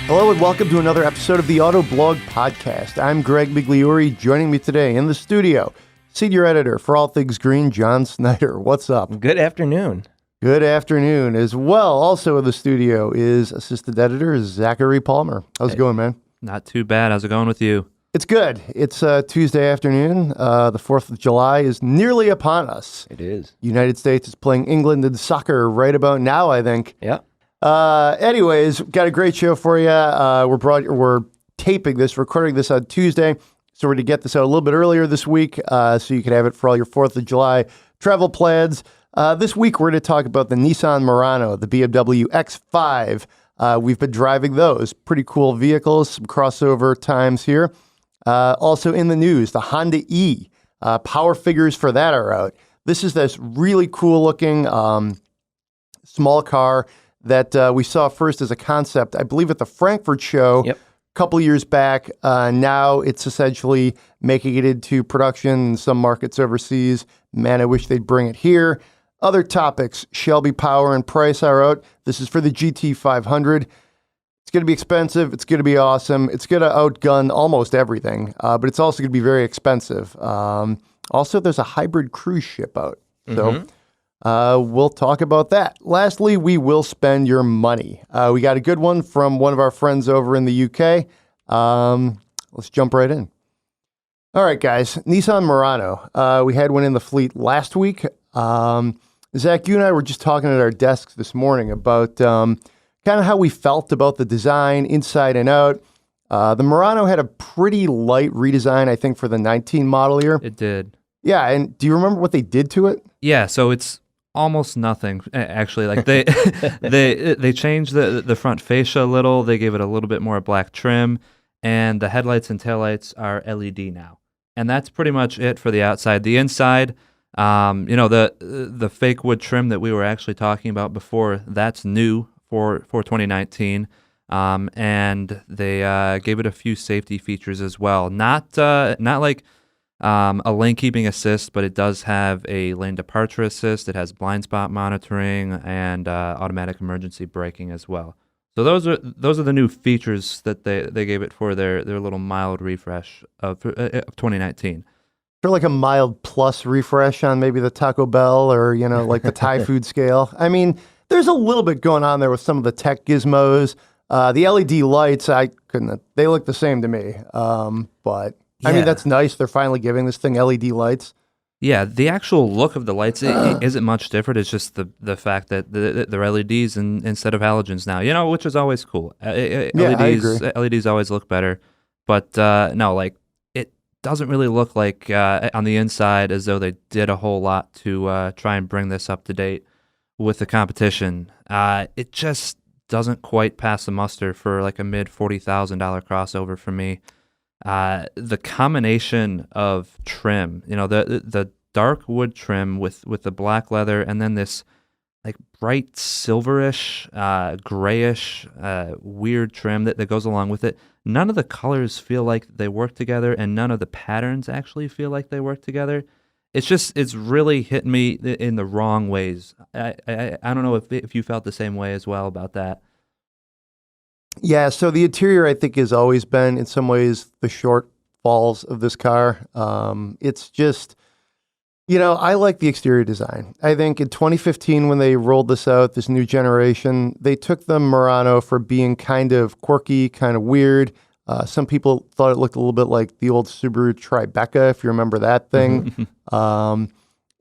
Hello and welcome to another episode of the Autoblog Podcast. I'm Greg Migliore. Joining me today in the studio, senior editor for all things green, John Snyder. What's up? Good afternoon. Good afternoon. As well, also in the studio is assistant editor Zachary Palmer. How's it going, man? Not too bad. How's it going with you? It's good. It's Tuesday afternoon. The 4th of July is nearly upon us. It is. United States is playing England in soccer right about now, I think. Yeah. Anyways, got a great show for you. We're taping this, recording this on Tuesday, so we're going to get this out a little bit earlier this week, so you can have it for all your 4th of July travel plans. This week, we're going to talk about the Nissan Murano, the BMW X5. We've been driving those. Pretty cool vehicles, some crossover times here. Also in the news, the Honda E. Power figures for that are out. This is this really cool looking small car that we saw first as a concept, I believe, at the Frankfurt show a couple years back. Now it's essentially making it into production in some markets overseas. Man, I wish they'd bring it here. Other topics, Shelby power and price are out. This is for the GT500. It's going to be expensive. It's going to be awesome. It's going to outgun almost everything, but it's also going to be very expensive. Also, there's a hybrid cruise ship out. So we'll talk about that. Lastly, we will spend your money. We got a good one from one of our friends over in the UK. Let's jump right in. All right, guys. Nissan Murano. We had one in the fleet last week. Zach, you and I were just talking at our desks this morning about kind of how we felt about the design inside and out. The Murano had a pretty light redesign, I think, for the 19 model year. It did. Yeah, and do you remember what they did to it? Yeah, so it's almost nothing, actually. Like they changed the front fascia a little. They gave it a little bit more black trim, and the headlights and taillights are LED now. And that's pretty much it for the outside. The inside, the fake wood trim that we were actually talking about before, that's new for 2019. And they gave it a few safety features as well. Not like a lane keeping assist, but it does have a lane departure assist. It has blind spot monitoring and automatic emergency braking as well. So those are the new features that they gave it for their little mild refresh of 2019. They're like a mild plus refresh on maybe the Taco Bell or, like the Thai food scale. I mean, there's a little bit going on there with some of the tech gizmos. The LED lights, they look the same to me. But I mean, that's nice. They're finally giving this thing LED lights. Yeah, the actual look of the lights isn't much different. It's just the fact that they're LEDs instead of halogens now, which is always cool. LEDs, I agree. LEDs always look better. But no, like, it doesn't really look like on the inside as though they did a whole lot to try and bring this up to date with the competition. It just doesn't quite pass the muster for like a mid $40,000 crossover for me. The combination of trim, the dark wood trim with the black leather, and then this like bright silverish, grayish, weird trim that goes along with it. None of the colors feel like they work together, and none of the patterns actually feel like they work together. It's really hit me in the wrong ways. I don't know if you felt the same way as well about that. Yeah, so the interior, I think, has always been, in some ways, the shortfalls of this car. It's just, I like the exterior design. I think in 2015, when they rolled this out, this new generation, they took the Murano for being kind of quirky, kind of weird. Some people thought it looked a little bit like the old Subaru Tribeca, if you remember that thing. And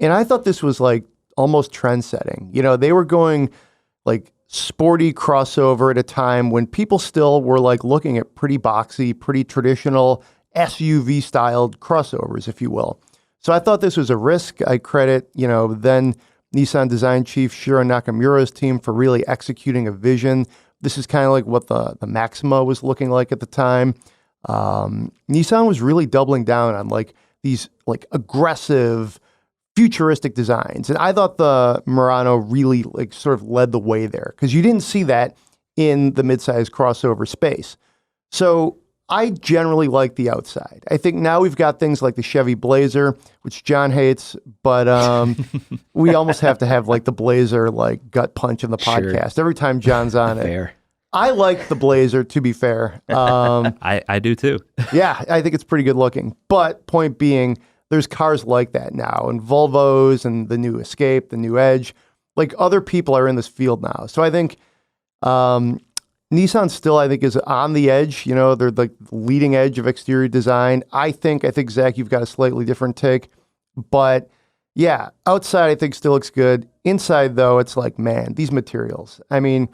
I thought this was like almost trend-setting. They were going like sporty crossover at a time when people still were like looking at pretty boxy, pretty traditional SUV styled crossovers, if you will. So I thought this was a risk. I credit, then Nissan design chief Shiro Nakamura's team for really executing a vision. This is kind of like what the Maxima was looking like at the time. Nissan was really doubling down on like these like aggressive, futuristic designs. And I thought the Murano really like sort of led the way there because you didn't see that in the midsize crossover space. So I generally like the outside. I think now we've got things like the Chevy Blazer, which John hates, but we almost have to have like the Blazer like gut punch in the podcast every time John's on it. Fair. I like the Blazer, to be fair. I do too. Yeah, I think it's pretty good looking. But point being, there's cars like that now, and Volvos and the new Escape, the new Edge. Like, other people are in this field now. So I think Nissan still, I think, is on the edge. You know, they're the leading edge of exterior design. I think, Zach, you've got a slightly different take. But yeah, outside, I think still looks good. Inside, though, it's like, man, these materials. I mean,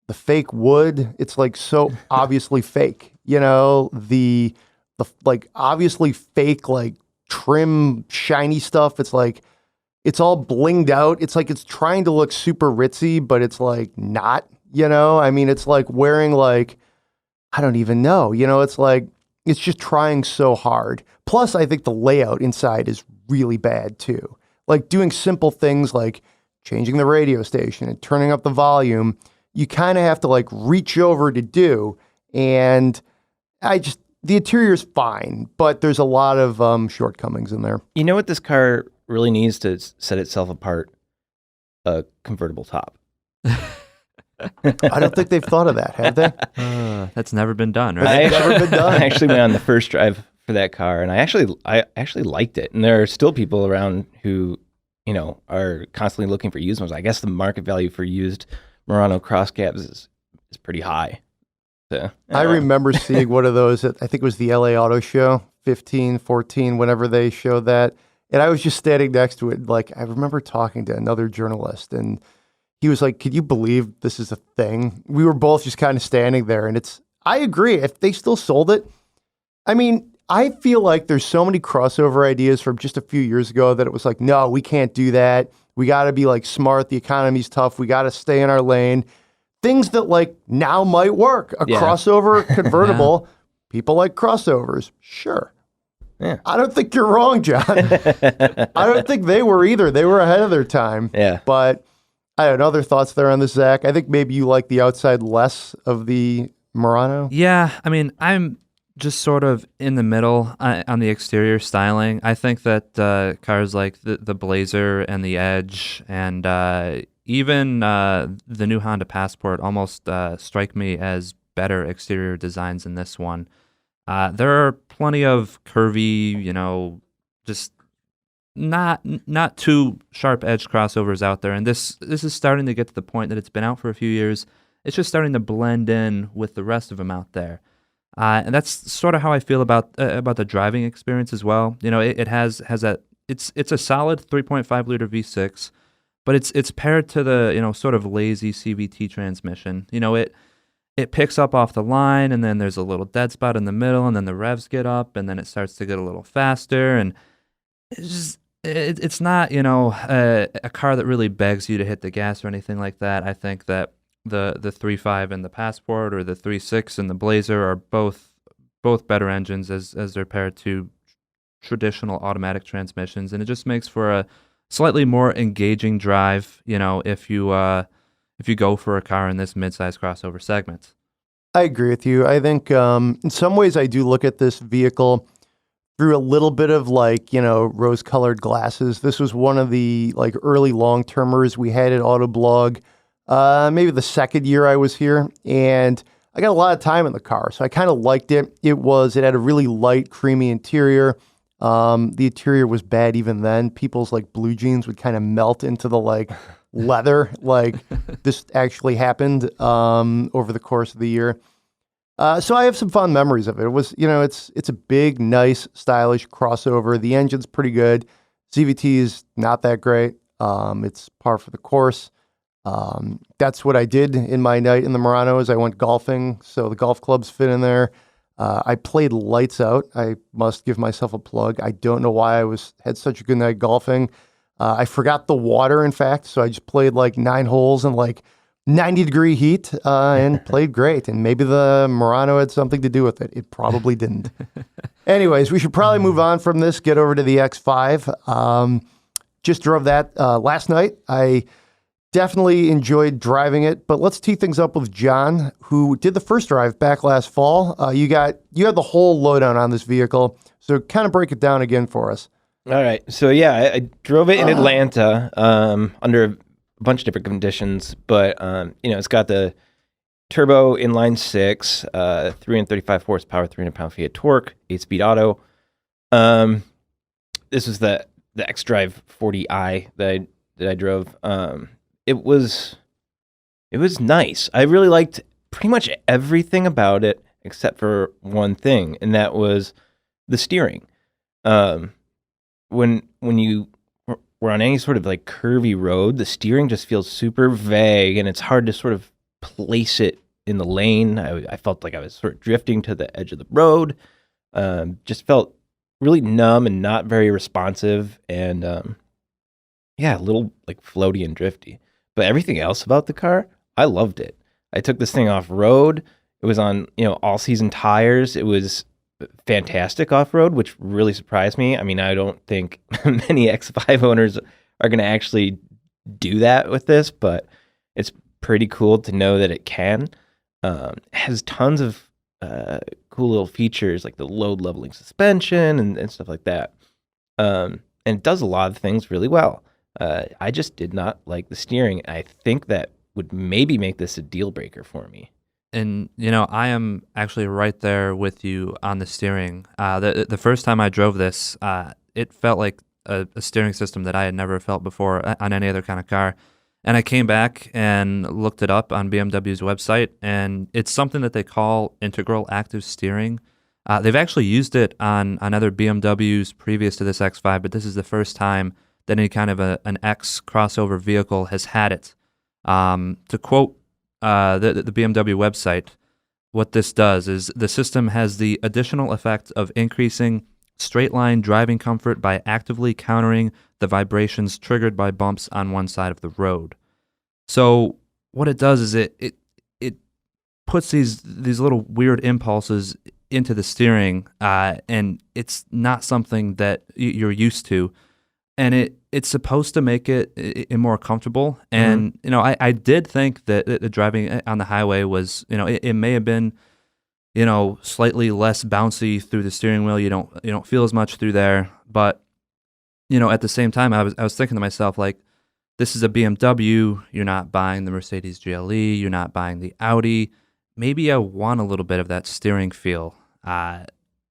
the fake wood, it's like so obviously fake. You know, the like obviously fake, like trim, shiny stuff. It's like, it's all blinged out. It's like it's trying to look super ritzy, but it's like not. You know, I mean, it's like wearing like, I don't even know, you know, it's like, it's just trying so hard. Plus, I think the layout inside is really bad too. Like doing simple things like changing the radio station and turning up the volume, you kind of have to like reach over to do. And the interior is fine, but there's a lot of shortcomings in there. You know what this car really needs to set itself apart? A convertible top. I don't think they've thought of that, have they? That's never been done, right? I actually went on the first drive for that car, and I actually liked it. And there are still people around who, you know, are constantly looking for used ones. I guess the market value for used Murano cross cabs is pretty high. So, I remember seeing one of those at, I think it was the LA Auto Show, 15, 14, whenever they showed that. And I was just standing next to it. Like, I remember talking to another journalist, and he was like, "Could you believe this is a thing?" We were both just kind of standing there, and I agree. If they still sold it, I mean, I feel like there's so many crossover ideas from just a few years ago that it was like, no, we can't do that. We got to be like smart. The economy's tough. We got to stay in our lane. Things that like now might work. A crossover convertible. People like crossovers. Sure. Yeah. I don't think you're wrong, John. I don't think they were either. They were ahead of their time. Yeah. But I have other thoughts there on this, Zach. I think maybe you like the outside less of the Murano. Yeah, I mean, I'm just sort of in the middle on the exterior styling. I think that cars like the Blazer and the Edge and even the new Honda Passport almost strike me as better exterior designs than this one. There are plenty of curvy, you know, just not too sharp edge crossovers out there, and this is starting to get to the point that it's been out for a few years. It's just starting to blend in with the rest of them out there, and that's sort of how I feel about the driving experience as well. You know, it has that it's a solid 3.5 liter V6, but it's paired to the, you know, sort of lazy CVT transmission. You know, it picks up off the line, and then there's a little dead spot in the middle, and then the revs get up, and then it starts to get a little faster, and it's just. It's not, you know, a car that really begs you to hit the gas or anything like that. I think that the 3.5 and the Passport, or the 3.6 and the Blazer, are both better engines as they're paired to traditional automatic transmissions, and it just makes for a slightly more engaging drive, you know, if you go for a car in this midsize crossover segment. I agree with you. I think in some ways I do look at this vehicle through a little bit of like, you know, rose-colored glasses. This was one of the like early long-termers we had at Autoblog, maybe the second year I was here, and I got a lot of time in the car, so I kind of liked it. It had a really light, creamy interior. The interior was bad even then. People's like blue jeans would kind of melt into the like leather. Like this actually happened over the course of the year. So I have some fond memories of it. It was, you know, it's a big, nice, stylish crossover. The engine's pretty good. CVT is not that great. It's par for the course. That's what I did in my night in the Murano is I went golfing. So the golf clubs fit in there. I played lights out. I must give myself a plug. I don't know why I had such a good night golfing. I forgot the water, in fact. So I just played like 9 holes in like 90-degree heat and played great. And maybe the Murano had something to do with it. It probably didn't. Anyways, we should probably move on from this, get over to the X5. Just drove that last night. I definitely enjoyed driving it, but let's tee things up with John, who did the first drive back last fall. You had the whole lowdown on this vehicle, so kind of break it down again for us. All right. So yeah, I drove it in Atlanta under a bunch of different conditions, but you know, it's got the turbo inline six, 335 horsepower, 300 pound-feet of torque, 8-speed auto. This was the X-Drive 40i that I drove. It was nice. I really liked pretty much everything about it except for one thing, and that was the steering. When you were on any sort of like curvy road, the steering just feels super vague, and it's hard to sort of place it in the lane. I felt like I was sort of drifting to the edge of the road. Just felt really numb and not very responsive, and a little like floaty and drifty. But everything else about the car, I loved it. I took this thing off road. It was on, all season tires. It was fantastic off road, which really surprised me. I mean, I don't think many X5 owners are going to actually do that with this, but it's pretty cool to know that it can. It has tons of cool little features like the load leveling suspension and stuff like that. And it does a lot of things really well. I just did not like the steering. I think that would maybe make this a deal breaker for me. And, I am actually right there with you on the steering. The first time I drove this, it felt like a steering system that I had never felt before on any other kind of car. And I came back and looked it up on BMW's website, and it's something that they call integral active steering. They've actually used it on other BMWs previous to this X5, but this is the first time that any kind of an X crossover vehicle has had it. To quote the BMW website, what this does is the system has the additional effect of increasing straight-line driving comfort by actively countering the vibrations triggered by bumps on one side of the road. So what it does is it puts these little weird impulses into the steering, and it's not something that you're used to. And it's supposed to make it more comfortable. And, I did think that the driving on the highway was, it may have been, slightly less bouncy through the steering wheel. You don't feel as much through there. But, at the same time, I was thinking to myself, like, this is a BMW. You're not buying the Mercedes GLE. You're not buying the Audi. Maybe I want a little bit of that steering feel.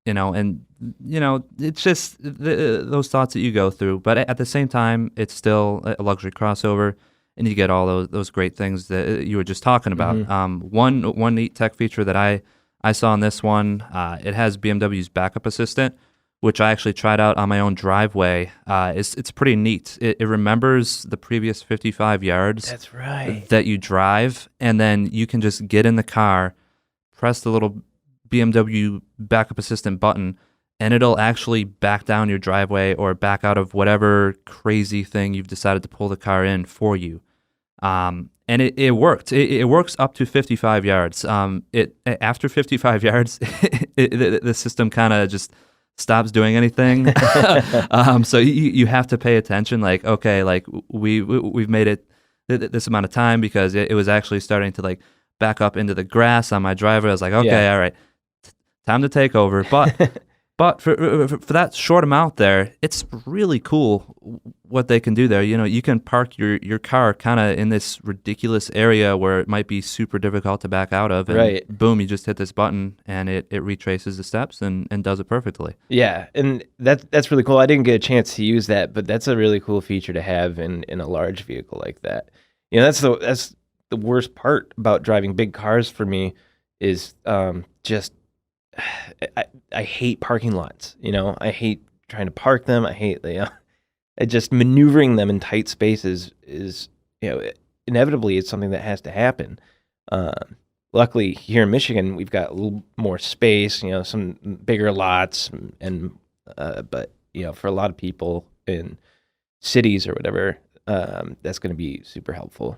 It's just those thoughts that you go through. But at the same time, it's still a luxury crossover, and you get all those great things that you were just talking about. Mm-hmm. One neat tech feature that I saw in this one, it has BMW's backup assistant, which I actually tried out on my own driveway. It's pretty neat. It remembers the previous 55 yards. That's right. That you drive, and then you can just get in the car, press the little BMW backup assistant button, and it'll actually back down your driveway or back out of whatever crazy thing you've decided to pull the car in for you. And it worked. It works up to 55 yards. After 55 yards, the system kind of just stops doing anything. So you have to pay attention. Like, okay, like we've made it this amount of time, because it was actually starting to like back up into the grass on my driveway. I was like, okay, all right, time to take over. But for that short amount there, it's really cool what they can do there. You can park your car kind of in this ridiculous area where it might be super difficult to back out of. And boom, you just hit this button and it retraces the steps and does it perfectly. Yeah, and that's really cool. I didn't get a chance to use that, but that's a really cool feature to have in a large vehicle like that. That's the worst part about driving big cars for me is just I hate parking lots. I hate trying to park them. I hate just maneuvering them in tight spaces is inevitably it's something that has to happen. Luckily here in Michigan we've got a little more space, some bigger lots, and but for a lot of people in cities or whatever, that's going to be super helpful.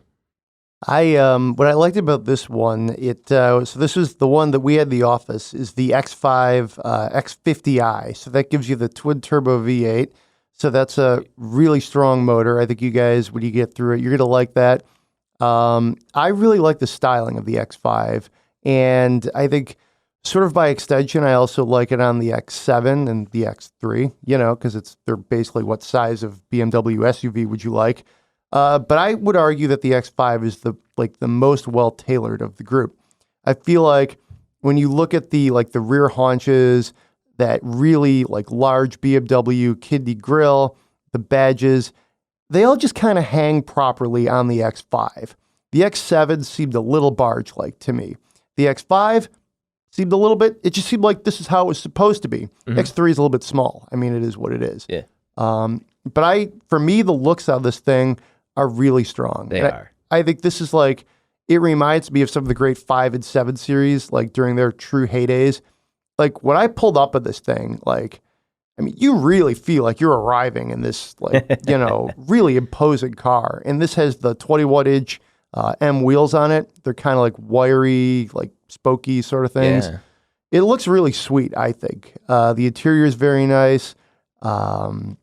What I liked about this one, so this was the one that we had in the office, is the X5 X50i. So that gives you the twin turbo V8. So that's a really strong motor. I think you guys, when you get through it, you're going to like that. I really like the styling of the X5. And I think sort of by extension, I also like it on the X7 and the X3, because they're basically what size of BMW SUV would you like? But I would argue that the X5 is the most well-tailored of the group. I feel like when you look at the rear haunches, that really like large BMW kidney grille, the badges, they all just kind of hang properly on the X5. The X7 seemed a little barge-like to me. The X5 seemed a little bit, it just seemed like this is how it was supposed to be. X3 is a little bit small. I mean, it is what it is. Yeah. But for me, the looks of this thing are really strong. They are. I think this is like, it reminds me of some of the great 5 and 7 series, like during their true heydays. Like when I pulled up at this thing, like, I mean, you really feel like you're arriving in this, like, really imposing car. And this has the 21-inch M wheels on it. They're kind of like wiry, like spokey sort of things. Yeah. It looks really sweet, I think. The interior is very nice. BMW's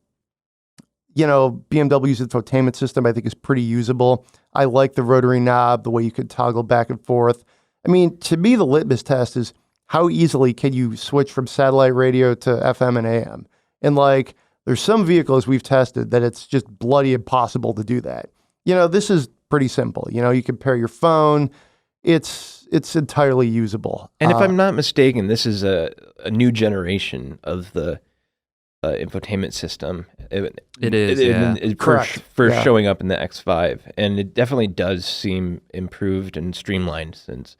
infotainment system, I think, is pretty usable. I like the rotary knob, the way you could toggle back and forth. I mean, to me, the litmus test is how easily can you switch from satellite radio to FM and AM? And like, there's some vehicles we've tested that it's just bloody impossible to do that. This is pretty simple. You can pair your phone. It's entirely usable. And if I'm not mistaken, this is a new generation of the infotainment system. It is, Correct. First showing up in the X5, and it definitely does seem improved and streamlined since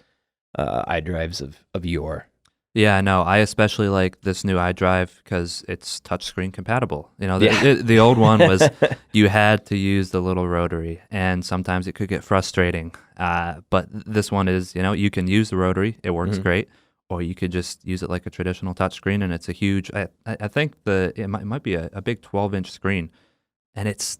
iDrives of yore. Yeah, no, I especially like this new iDrive because it's touchscreen compatible. The old one was you had to use the little rotary, and sometimes it could get frustrating. But this one is, you can use the rotary, it works great, or you could just use it like a traditional touchscreen, and it's a huge. I think it might be a big 12-inch screen, and it's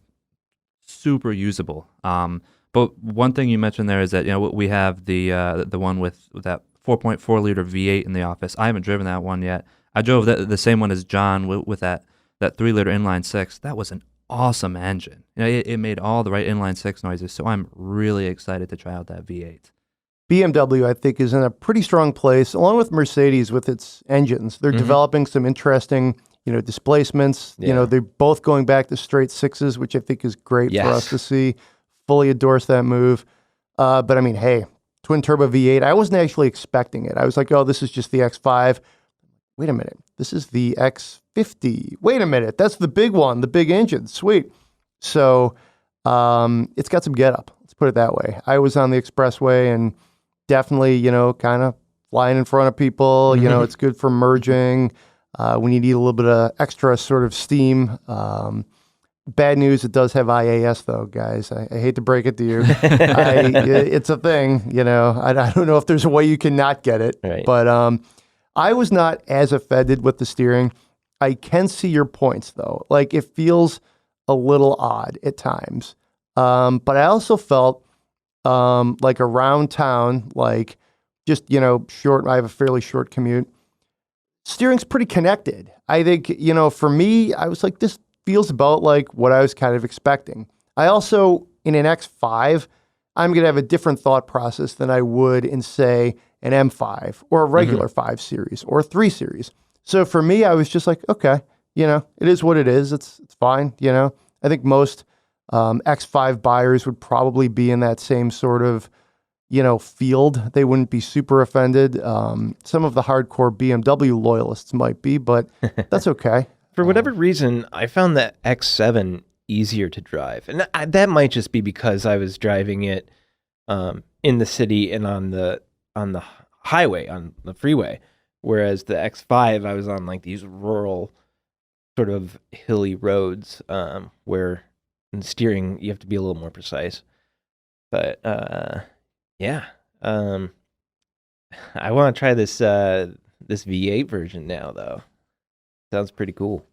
super usable. But one thing you mentioned there is that we have the one with that 4.4 liter V8 in the office. I haven't driven that one yet. I drove the same one as John with that 3 liter inline six. That was an awesome engine. It made all the right inline six noises. So I'm really excited to try out that V8. BMW, I think, is in a pretty strong place, along with Mercedes with its engines. They're developing some interesting, displacements. Yeah. They're both going back to straight sixes, which I think is great for us to see. Fully endorse that move. But I mean, hey, twin turbo V8, I wasn't actually expecting it. I was like, oh, this is just the X5. Wait a minute. This is the X50. Wait a minute. That's the big one, the big engine. Sweet. So it's got some get up. Let's put it that way. I was on the expressway and definitely, kind of flying in front of people. It's good for merging. When you need a little bit of extra sort of steam. Bad news, it does have IAS though, guys. I hate to break it to you. It's a thing, I don't know if there's a way you can not get it. Right. But I was not as offended with the steering. I can see your points though. Like it feels a little odd at times. But I also felt like around town, like just, short, I have a fairly short commute. Steering's pretty connected. I think, for me, I was like, this feels about like what I was kind of expecting. I also, in an X5, I'm going to have a different thought process than I would in, say, an M5 or a regular 5 Series or 3 Series. So for me, I was just like, okay, it is what it is. It's fine. I think most X5 buyers would probably be in that same sort of, field. They wouldn't be super offended. Some of the hardcore BMW loyalists might be, but that's okay. For whatever reason, I found that X7 easier to drive. And that might just be because I was driving it in the city and on the highway, on the freeway. Whereas the X5, I was on like these rural sort of hilly roads where in steering, you have to be a little more precise. But yeah, I want to try this V8 version now, though. Sounds pretty cool.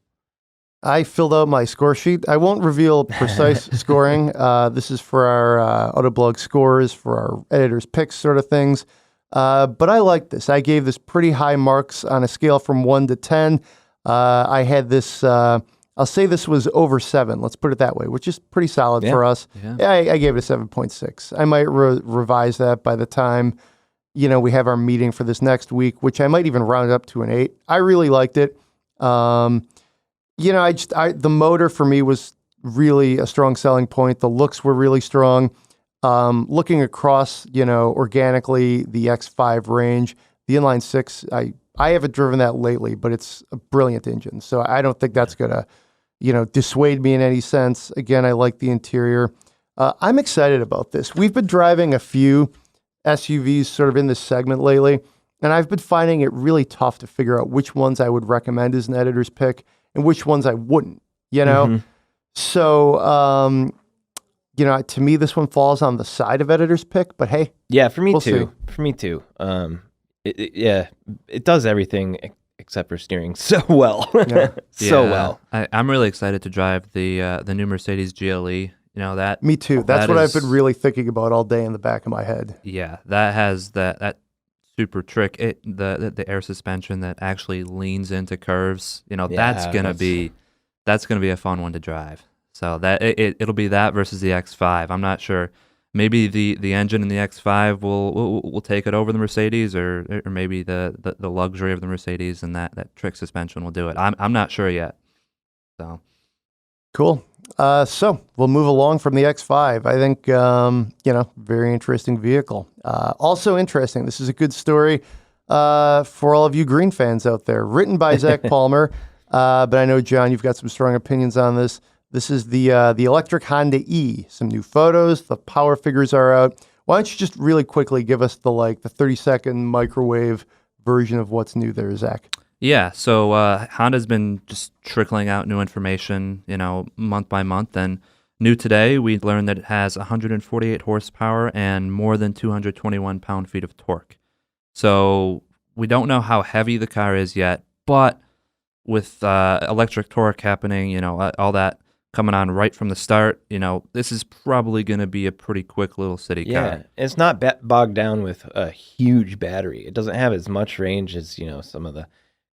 I filled out my score sheet. I won't reveal precise scoring. This is for our Autoblog scores, for our editor's picks sort of things. But I like this. I gave this pretty high marks on a scale from 1 to 10. I had this, I'll say this was over 7. Let's put it that way, which is pretty solid for us. Yeah. I gave it a 7.6. I might revise that by the time, we have our meeting for this next week, which I might even round up to an 8. I really liked it. The motor for me was really a strong selling point. The looks were really strong. Looking across, organically, the X5 range, the inline six, I haven't driven that lately, but it's a brilliant engine. So I don't think that's going to, dissuade me in any sense. Again, I like the interior. I'm excited about this. We've been driving a few SUVs sort of in this segment lately, and I've been finding it really tough to figure out which ones I would recommend as an editor's pick and which ones I wouldn't, So, to me, this one falls on the side of editor's pick, but hey. Yeah, for me we'll too. See. For me too. It does everything except for steering so well. Well. I'm really excited to drive the new Mercedes GLE. That. Me too. That's what I've been really thinking about all day in the back of my head. Yeah, that has that super trick. The air suspension that actually leans into curves. That's gonna be a fun one to drive. So that it'll be that versus the X5. I'm not sure. Maybe the engine in the X5 will take it over the Mercedes, or maybe the luxury of the Mercedes and that trick suspension will do it. I'm not sure yet. So cool. So we'll move along from the X5. I think very interesting vehicle. Also interesting. This is a good story for all of you green fans out there. Written by Zach Palmer, but I know John, you've got some strong opinions on this. This is the electric Honda E. Some new photos. The power figures are out. Why don't you just really quickly give us the 30-second microwave version of what's new there, Zach? Yeah. So Honda's been just trickling out new information, month by month. And new today, we learned that it has 148 horsepower and more than 221 pound-feet of torque. So we don't know how heavy the car is yet, but with electric torque happening, all that coming on right from the start, this is probably going to be a pretty quick little city car. Yeah, it's not bogged down with a huge battery. It doesn't have as much range as, some of the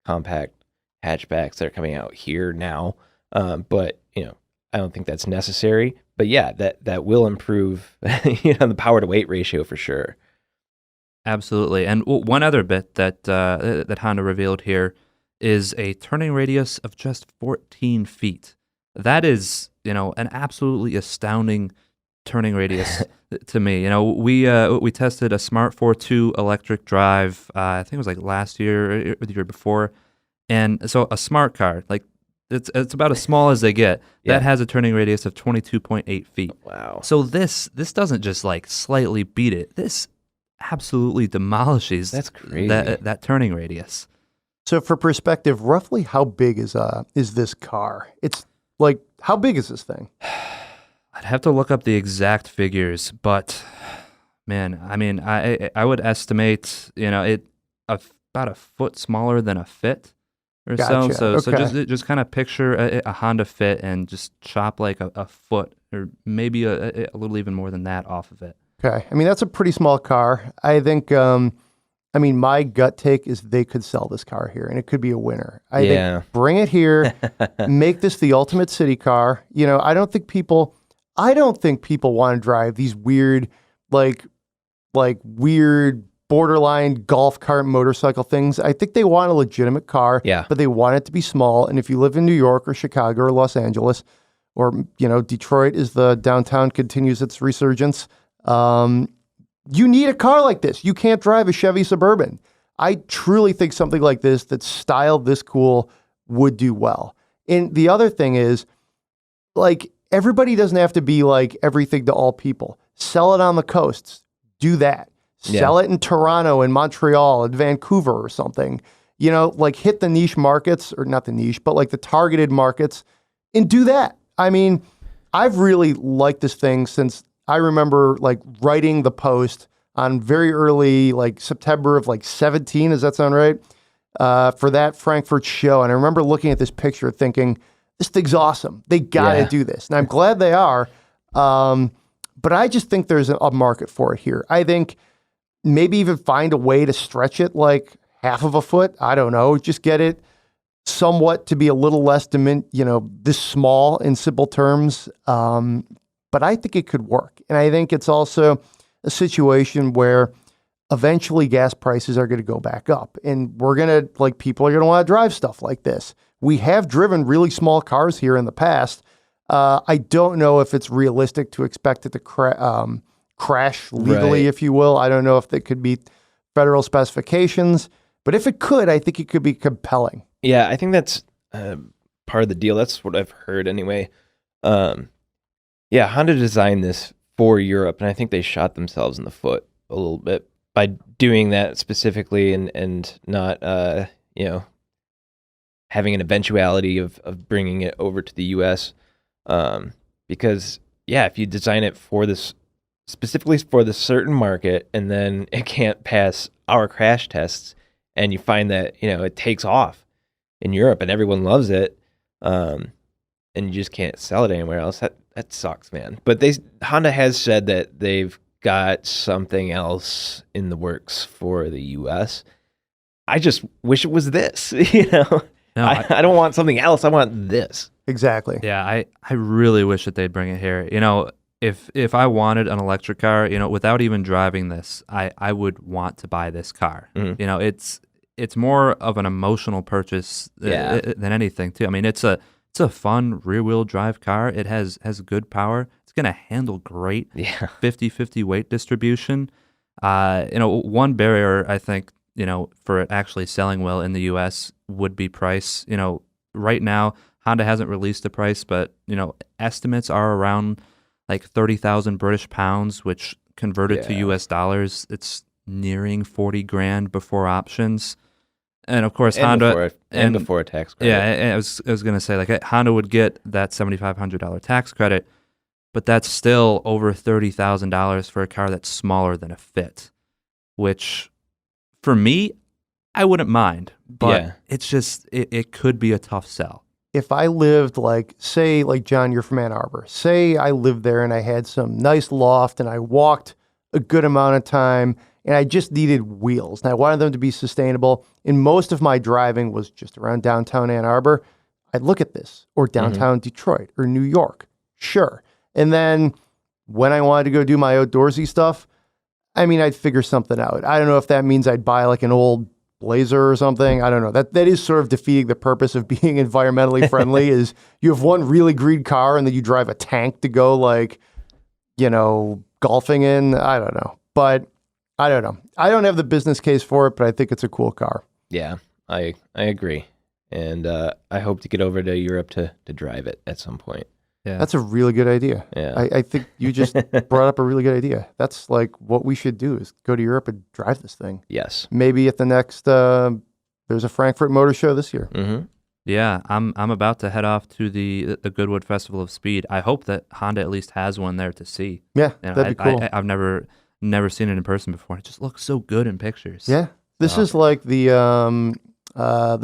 compact hatchbacks that are coming out here now. But, I don't think that's necessary. But yeah, that will improve, the power to weight ratio for sure. Absolutely. And one other bit that Honda revealed here is a turning radius of just 14 feet. That is, an absolutely astounding turning radius to me. We tested a Smart 4.2 electric drive, I think it was last year or the year before. And so a smart car, it's about as small as they get. Yeah. That has a turning radius of 22.8 feet. Wow. So this doesn't just slightly beat it. This absolutely demolishes That's crazy. that turning radius. So for perspective, roughly how big is this car? It's how big is this thing? I'd have to look up the exact figures, but man, I mean, I would estimate, it about a foot smaller than a Fit or Gotcha. so. So Okay. just kind of picture a Honda Fit and just chop a foot or maybe a little even more than that off of it. Okay. I mean, that's a pretty small car. I think, my gut take is they could sell this car here and it could be a winner. I think bring it here, make this the ultimate city car. I don't think people want to drive these weird, weird borderline golf cart motorcycle things. I think they want a legitimate car, but they want it to be small. And if you live in New York or Chicago or Los Angeles, or, Detroit as the downtown continues its resurgence, you need a car like this. You can't drive a Chevy Suburban. I truly think something like this that's styled this cool would do well. And the other thing is, everybody doesn't have to be everything to all people. Sell it on the coasts. Do that. Sell it in Toronto and Montreal and Vancouver or something. Hit the niche markets, or not the niche, but the targeted markets, and do that. I mean, I've really liked this thing since I remember writing the post on very early, September of 17. Does that sound right? For that Frankfurt show. And I remember looking at this picture thinking, this thing's awesome. They got to do this. And I'm glad they are. But I just think there's a market for it here. I think maybe even find a way to stretch it half of a foot. I don't know. Just get it somewhat to be a little less, this small in simple terms. But I think it could work. And I think it's also a situation where eventually gas prices are going to go back up. And we're going to, people are going to want to drive stuff like this. We have driven really small cars here in the past. I don't know if it's realistic to expect it to crash legally, Right. if you will. I don't know if they could meet federal specifications, but if it could, I think it could be compelling. Yeah, I think that's part of the deal. That's what I've heard anyway. Yeah, Honda designed this for Europe, and I think they shot themselves in the foot a little bit by doing that specifically and not, having an eventuality of bringing it over to the U.S. Because, yeah, if you design it for this, specifically for the certain market, and then it can't pass our crash tests, and you find that, it takes off in Europe and everyone loves it, and you just can't sell it anywhere else, that sucks, man. But Honda has said that they've got something else in the works for the U.S. I just wish it was this, No, I don't want something else. I want this. Exactly. Yeah, I really wish that they'd bring it here. If I wanted an electric car, without even driving this, I would want to buy this car. Mhm. It's more of an emotional purchase than anything too. I mean, it's a fun rear-wheel drive car. It has good power. It's going to handle great. Yeah. 50-50 weight distribution. One barrier I think, for it actually selling well in the US would be price. Right now Honda hasn't released a price, but estimates are around like 30,000 British pounds, which converted to Yeah. US dollars, it's nearing 40 grand before options. And of course And Honda before a tax credit. yeah, I was going to say, like, Honda would get that $7,500 tax credit, but that's still over $30,000 for a car that's smaller than a Fit, which for me, I wouldn't mind, but Yeah. it's just, it could be a tough sell. If I lived say John, you're from Ann Arbor. Say I lived there and I had some nice loft and I walked a good amount of time and I just needed wheels and I wanted them to be sustainable. And most of my driving was just around downtown Ann Arbor. I'd look at this, or downtown Detroit or New York. Sure. And then when I wanted to go do my outdoorsy stuff, I'd figure something out. I don't know if that means I'd buy like an old Blazer or something. I don't know. That is sort of defeating the purpose of being environmentally friendly is you have one really green car and then you drive a tank to go golfing in. I don't know. But I don't know. I don't have the business case for it, but I think it's a cool car. Yeah, I agree. And I hope to get over to Europe to drive it at some point. Yeah. That's a really good idea. Yeah. I think you just brought up a really good idea. That's like what we should do is go to Europe and drive this thing. Yes. Maybe at the next, there's a Frankfurt Motor Show this year. Mm-hmm. Yeah, I'm about to head off to the Goodwood Festival of Speed. I hope that Honda at least has one there to see. Yeah, that'd be cool. I've never seen it in person before. It just looks so good in pictures. Yeah. This is like the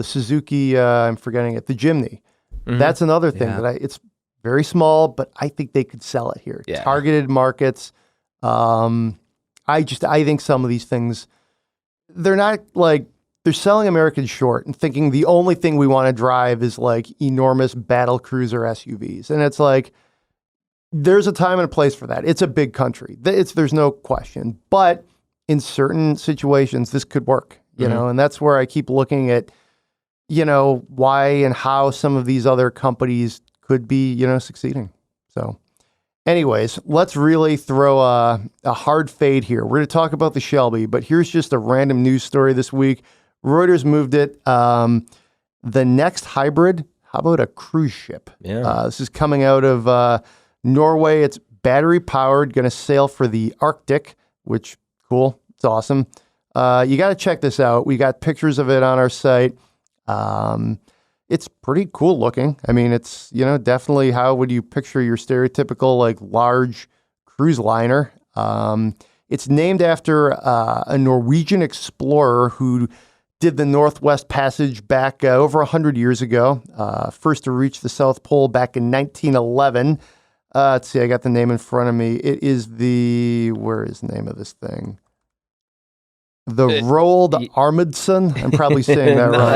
Suzuki, I'm forgetting it, the Jimny. Mhm. That's another thing Yeah. that it's very small, but I think they could sell it here. Yeah. Targeted markets. I think some of these things, they're not like, they're selling Americans short and thinking the only thing we want to drive is like enormous battle cruiser SUVs. And it's like, there's a time and a place for that. It's a big country. There's no question. But in certain situations, this could work, and that's where I keep looking at, why and how some of these other companies could be, succeeding. So anyways, let's really throw a hard fade here. We're going to talk about the Shelby, but here's just a random news story this week. Reuters moved it. The next hybrid, how about a cruise ship? Yeah. This is coming out of Norway. It's battery powered, going to sail for the Arctic, which cool. It's awesome. You got to check this out. We got pictures of it on our site. It's pretty cool looking. It's, definitely how would you picture your stereotypical like large cruise liner. It's named after a Norwegian explorer who did the Northwest Passage back over 100 years ago, first to reach the South Pole back in 1911. Let's see, I got the name in front of me. It is where is the name of this thing? The Roald Amundsen. I'm probably saying that No, wrong.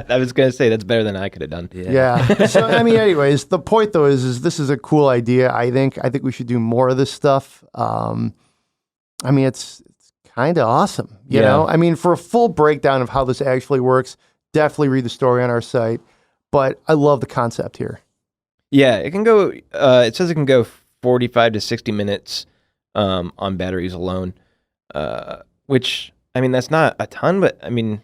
I was going to say that's better than I could have done. Yeah. So, anyways, the point though is this is a cool idea. I think we should do more of this stuff. It's kind of awesome, you know? For a full breakdown of how this actually works, definitely read the story on our site. But I love the concept here. Yeah, it can go, it says it can go 45 to 60 minutes on batteries alone, which, I mean, that's not a ton, but I mean,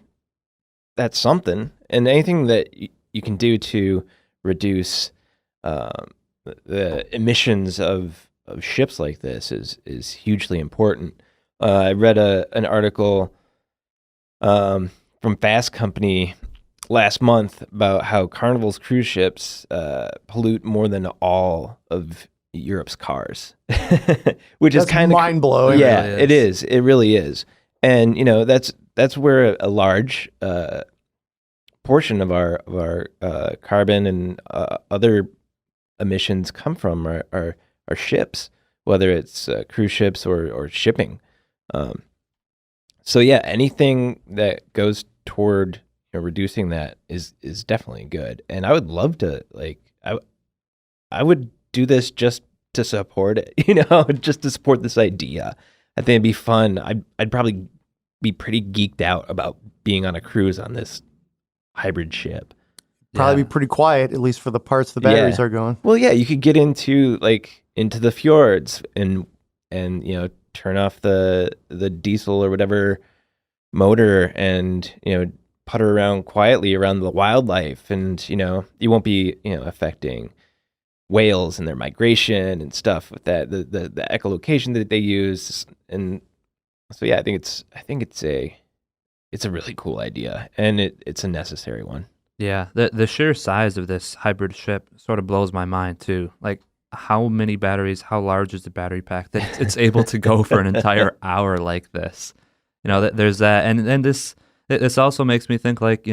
that's something. And anything that you can do to reduce the emissions of ships like this is hugely important. I read an article from Fast Company last month about how Carnival's cruise ships pollute more than all of Europe's cars, which is kind of mind blowing. Yeah, really it is. It really is. And that's where a large portion of our carbon and other emissions come from are ships, whether it's cruise ships or shipping. So yeah, anything that goes toward reducing that is definitely good. And I would love to, like, I would do this just to support it, just to support this idea. I think it'd be fun. I'd probably be pretty geeked out about being on a cruise on this hybrid ship. Probably be pretty quiet, at least for the parts the batteries are going. Well, yeah, you could get into the fjords and turn off the diesel or whatever motor and putter around quietly around the wildlife, and you won't be affecting whales and their migration and stuff with that, the echolocation that they use. And so yeah, I think it's a really cool idea, and it's a necessary one. Yeah, the sheer size of this hybrid ship sort of blows my mind too. Like, how many batteries, how large is the battery pack that it's able to go for an entire hour like this? There's that, and this also makes me think, like,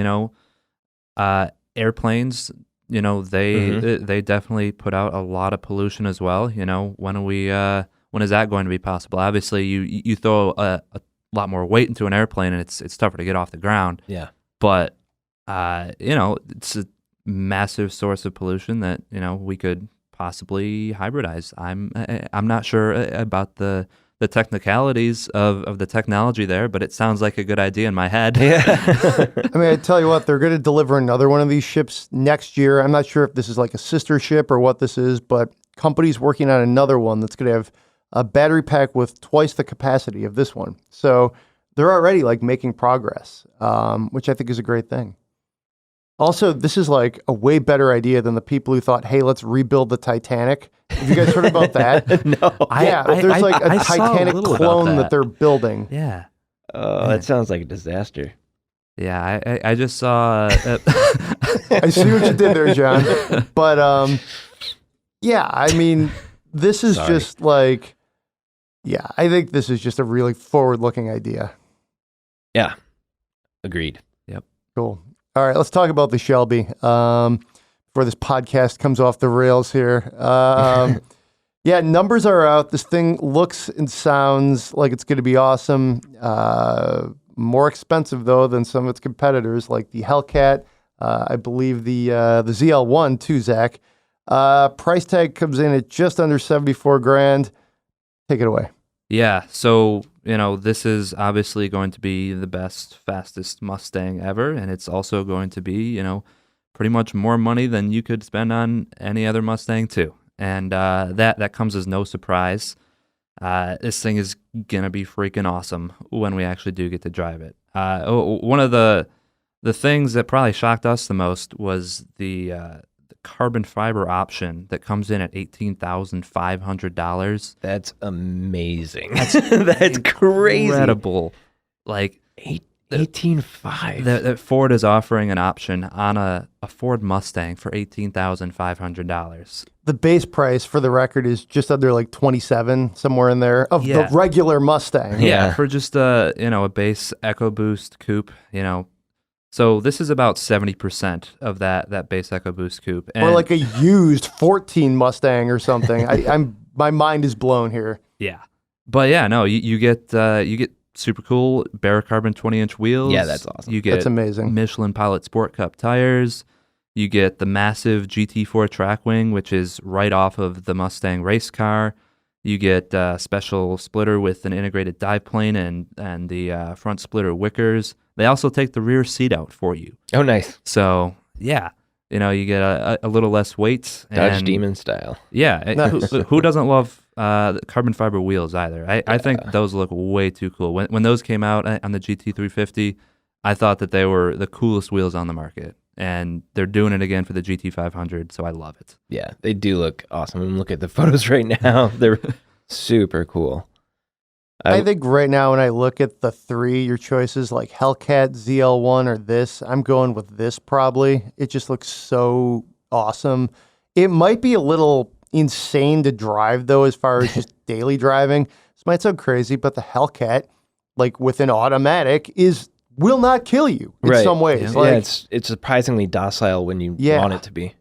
airplanes, they definitely put out a lot of pollution as well. When is that going to be possible? Obviously, you throw a lot more weight into an airplane, and it's tougher to get off the ground. Yeah, but it's a massive source of pollution that we could possibly hybridize. I'm not sure about the technicalities of the technology there, but it sounds like a good idea in my head. Yeah. I mean, I tell you what, they're going to deliver another one of these ships next year. I'm not sure if this is like a sister ship or what this is, but company's working on another one that's going to have a battery pack with twice the capacity of this one. So they're already making progress, which I think is a great thing. Also, this is like a way better idea than the people who thought, hey, let's rebuild the Titanic. Have you guys heard about that? No. There's a Titanic clone that they're building. Yeah. Oh, that sounds like a disaster. Yeah, I just saw... I see what you did there, John. But, yeah, I mean, this is just I think this is just a really forward-looking idea. Yeah. Agreed. Yep. Cool. All right, let's talk about the Shelby before this podcast comes off the rails here. Yeah, numbers are out. This thing looks and sounds like it's going to be awesome. More expensive, though, than some of its competitors, like the Hellcat. I believe the ZL1, too, Zach. Price tag comes in at just under $74,000. Take it away. Yeah, so, this is obviously going to be the best, fastest Mustang ever, and it's also going to be, pretty much more money than you could spend on any other Mustang, too. And that comes as no surprise. This thing is going to be freaking awesome when we actually do get to drive it. One of the things that probably shocked us the most was the carbon fiber option that comes in at $18,500. That's amazing. That's crazy. Incredible. Like 18.5. That Ford is offering an option on a Ford Mustang for $18,500. The base price, for the record, is just under 27, somewhere in there, of the regular Mustang. Yeah, for just a base EcoBoost coupe, So this is about 70% of that base EcoBoost coupe, or like a used 14 Mustang or something. My mind is blown here. Yeah, but yeah, no, you get super cool Barricarbon 20-inch wheels. Yeah, that's awesome. You get that's amazing. Michelin Pilot Sport Cup tires. You get the massive GT4 track wing, which is right off of the Mustang race car. You get a special splitter with an integrated dive plane and the front splitter wickers. They also take the rear seat out for you. Oh, nice. So, yeah, you get a little less weight. Dodge Demon style. Yeah. Nice. Who doesn't love the carbon fiber wheels either. I think those look way too cool. When those came out on the GT350, I thought that they were the coolest wheels on the market. And they're doing it again for the GT500, so I love it. Yeah, they do look awesome. And look at the photos right now. They're super cool. I think right now when I look at the three, your choices like Hellcat, ZL1, or this, I'm going with this probably. It just looks so awesome. It might be a little insane to drive though, as far as just daily driving. This might sound crazy, but the Hellcat, like with an automatic, will not kill you in some ways. Yeah, like, it's surprisingly docile when you want it to be.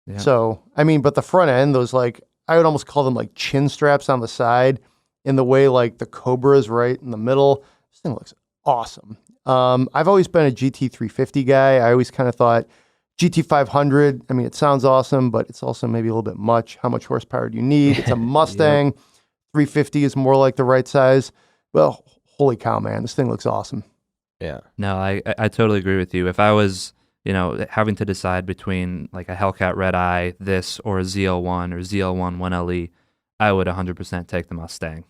Yeah. So, I mean, but the front end, those like, I would almost call them like chin straps on the side, in the way like the Cobra is right in the middle. This thing looks awesome. I've always been a GT350 guy. I always kind of thought GT500, I mean, it sounds awesome, but it's also maybe a little bit much. How much horsepower do you need? It's a Mustang. 350 is more like the right size. Well, holy cow, man. This thing looks awesome. Yeah. No, I totally agree with you. If I was, having to decide between like a Hellcat Red Eye, this, or a ZL1 or ZL1 1LE, I would 100% take the Mustang.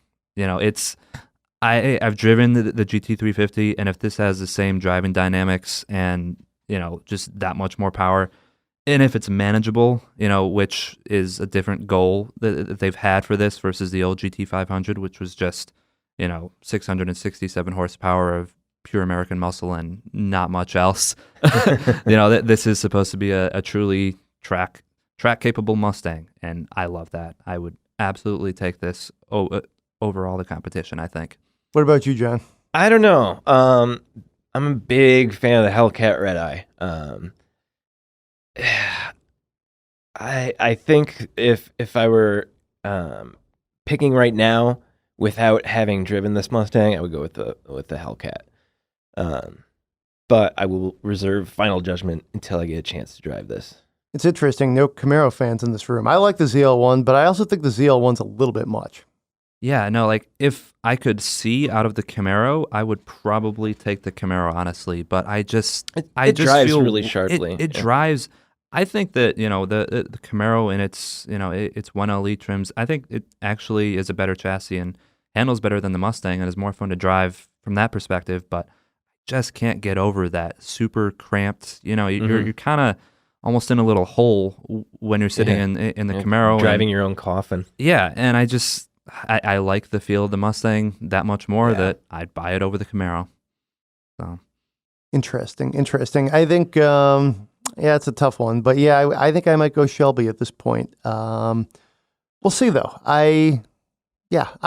I've driven the GT350, and if this has the same driving dynamics and, just that much more power, and if it's manageable, which is a different goal that they've had for this versus the old GT500, which was just, 667 horsepower of pure American muscle and not much else. This is supposed to be a truly track capable Mustang, and I love that. I would absolutely take this over all the competition, I think. What about you, John? I don't know. I'm a big fan of the Hellcat Red Eye. I think if I were picking right now without having driven this Mustang, I would go with the Hellcat. But I will reserve final judgment until I get a chance to drive this. It's interesting. No Camaro fans in this room. I like the ZL1, but I also think the ZL1's a little bit much. Yeah, no, like if I could see out of the Camaro, I would probably take the Camaro, honestly. But it just drives feel, really sharply. It drives. I think that the Camaro in its its 1LE trims, I think it actually is a better chassis and handles better than the Mustang and is more fun to drive from that perspective. But just can't get over that super cramped. You're kind of almost in a little hole when you're sitting in the Camaro, driving your own coffin. Yeah, and I like the feel of the Mustang that much more that I'd buy it over the Camaro. So interesting. I think it's a tough one, but I think I might go Shelby at this point. We'll see though. I'm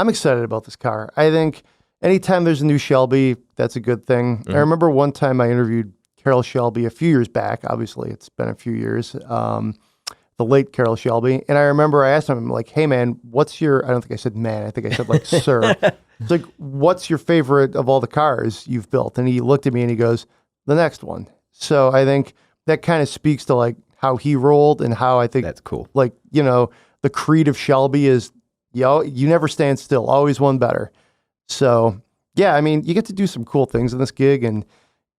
excited about this car. I think anytime there's a new Shelby, that's a good thing. I remember one time I interviewed Carroll Shelby a few years back. Obviously, it's been a few years. The late Carroll Shelby. And I remember I asked him, like, hey, man, I don't think I said man. I think I said, like, sir. It's like, what's your favorite of all the cars you've built? And he looked at me and he goes, the next one. So I think that kind of speaks to, like, how he rolled and how I think. That's cool. Like, the creed of Shelby is, you never stand still. Always one better. So, yeah, I mean, you get to do some cool things in this gig. And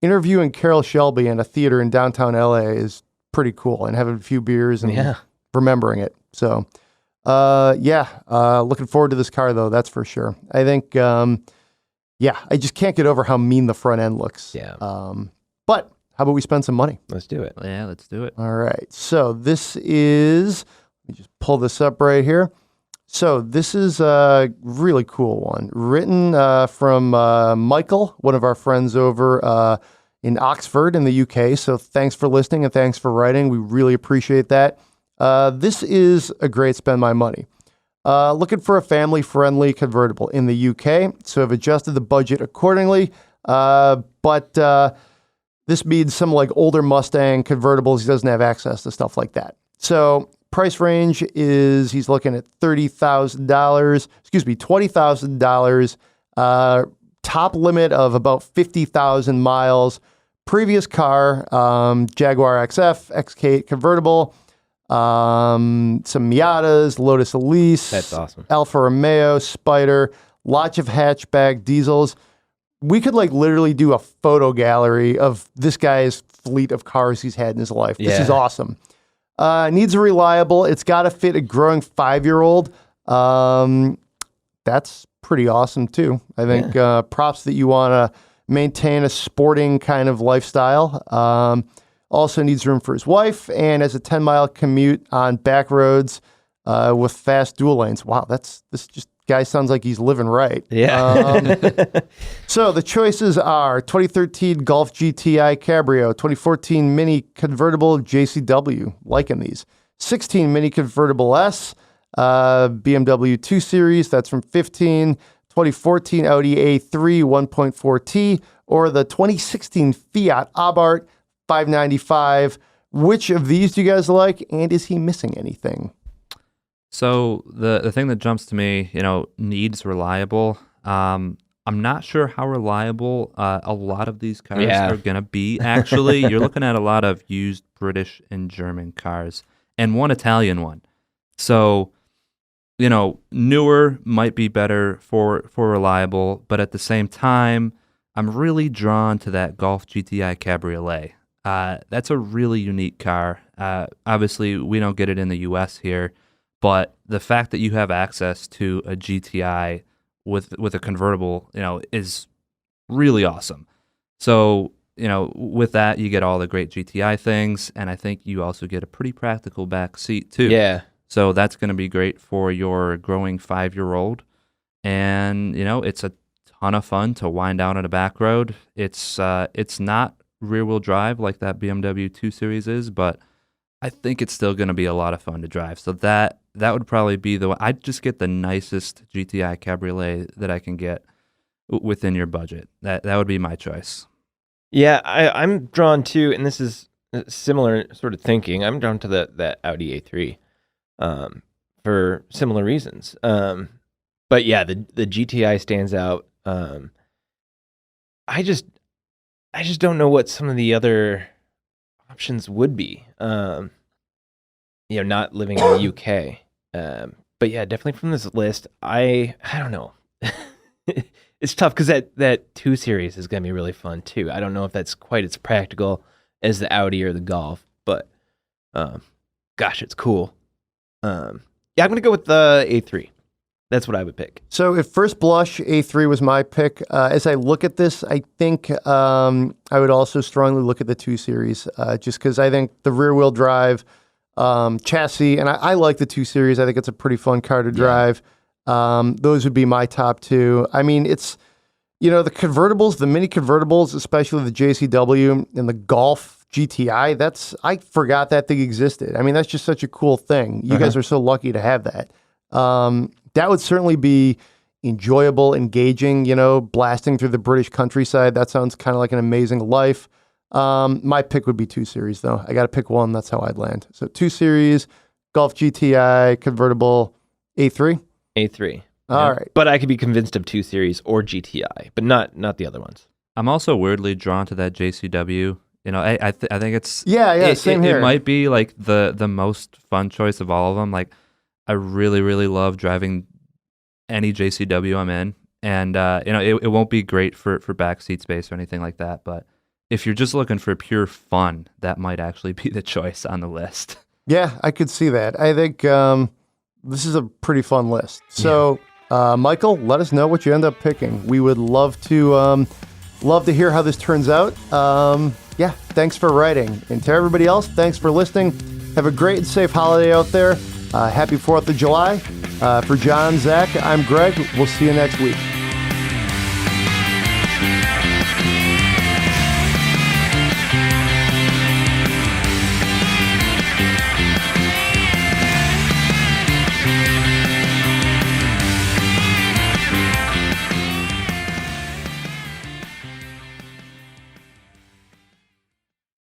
interviewing Carroll Shelby in a theater in downtown LA is pretty cool, and having a few beers and remembering it. So, looking forward to this car though. That's for sure. I think, I just can't get over how mean the front end looks. Yeah. But how about we spend some money? Let's do it. Yeah, let's do it. All right. So this is, let me just pull this up right here. So this is a really cool one, written from Michael, one of our friends over in Oxford in the UK. So thanks for listening and thanks for writing. We really appreciate that. This is a great spend my money. Looking for a family-friendly convertible in the UK. So I've adjusted the budget accordingly. But this means some like older Mustang convertibles. He doesn't have access to stuff like that. So price range is, he's looking at $20,000. Top limit of about 50,000 miles. Previous car, Jaguar XF, XK8 convertible, some Miatas, Lotus Elise. That's awesome. Alfa Romeo, Spider, lots of hatchback diesels. We could like literally do a photo gallery of this guy's fleet of cars he's had in his life. This is awesome. Needs a reliable. It's got to fit a growing 5-year-old. That's pretty awesome too. I think props that you want to maintain a sporting kind of lifestyle. Also needs room for his wife and has a 10-mile commute on back roads with fast dual lanes. Wow, this guy sounds like he's living right. Yeah. So the choices are 2013 Golf GTI Cabrio, 2014 Mini Convertible JCW, liking these, 16 Mini Convertible S, BMW 2 Series, that's from 15, 2014 Audi A3 1.4T, or the 2016 Fiat Abarth 595. Which of these do you guys like, and is he missing anything? So the thing that jumps to me, needs reliable. I'm not sure how reliable a lot of these cars are going to be, actually. You're looking at a lot of used British and German cars, and one Italian one. So, newer might be better for reliable, but at the same time, I'm really drawn to that Golf GTI Cabriolet. That's a really unique car. Obviously, we don't get it in the U.S. here, but the fact that you have access to a GTI with a convertible, is really awesome. So, with that, you get all the great GTI things, and I think you also get a pretty practical back seat too. Yeah. So that's going to be great for your growing 5-year-old, and it's a ton of fun to wind down on a back road. It's not rear-wheel drive like that BMW 2 Series is, but I think it's still going to be a lot of fun to drive. So that would probably be the one. I'd just get the nicest GTI Cabriolet that I can get within your budget. That would be my choice. Yeah, I'm drawn to, and this is similar sort of thinking, I'm drawn to that Audi A3 for similar reasons. But yeah, the GTI stands out. I just don't know what some of the other options would be. Not living in the UK. But yeah, definitely from this list, I don't know. It's tough because that 2 Series is going to be really fun too. I don't know if that's quite as practical as the Audi or the Golf, but gosh, it's cool. Yeah, I'm going to go with the A3. That's what I would pick. So at first blush, A3 was my pick. As I look at this, I think I would also strongly look at the 2 Series, just because I think the rear-wheel drive chassis, and I like the 2 Series. I think it's a pretty fun car to drive. Those would be my top 2. I mean, it's, the convertibles, the mini convertibles, especially the JCW and the Golf GTI, I forgot that thing existed. I mean, that's just such a cool thing. You guys are so lucky to have that. That would certainly be enjoyable, engaging, blasting through the British countryside. That sounds kind of like an amazing life. My pick would be 2 Series, though. I got to pick one. That's how I'd land. So 2 Series, Golf GTI, convertible, A3? A3. All right. But I could be convinced of 2 Series or GTI, but not the other ones. I'm also weirdly drawn to that JCW. I think it's... same here. It might be like the most fun choice of all of them. Like, I really, really love driving any JCW I'm in. And, it won't be great for backseat space or anything like that. But if you're just looking for pure fun, that might actually be the choice on the list. Yeah, I could see that. I think this is a pretty fun list. So, Michael, let us know what you end up picking. We would love to hear how this turns out. Thanks for writing. And to everybody else, thanks for listening. Have a great and safe holiday out there. Happy 4th of July. For John, Zach, I'm Greg. We'll see you next week.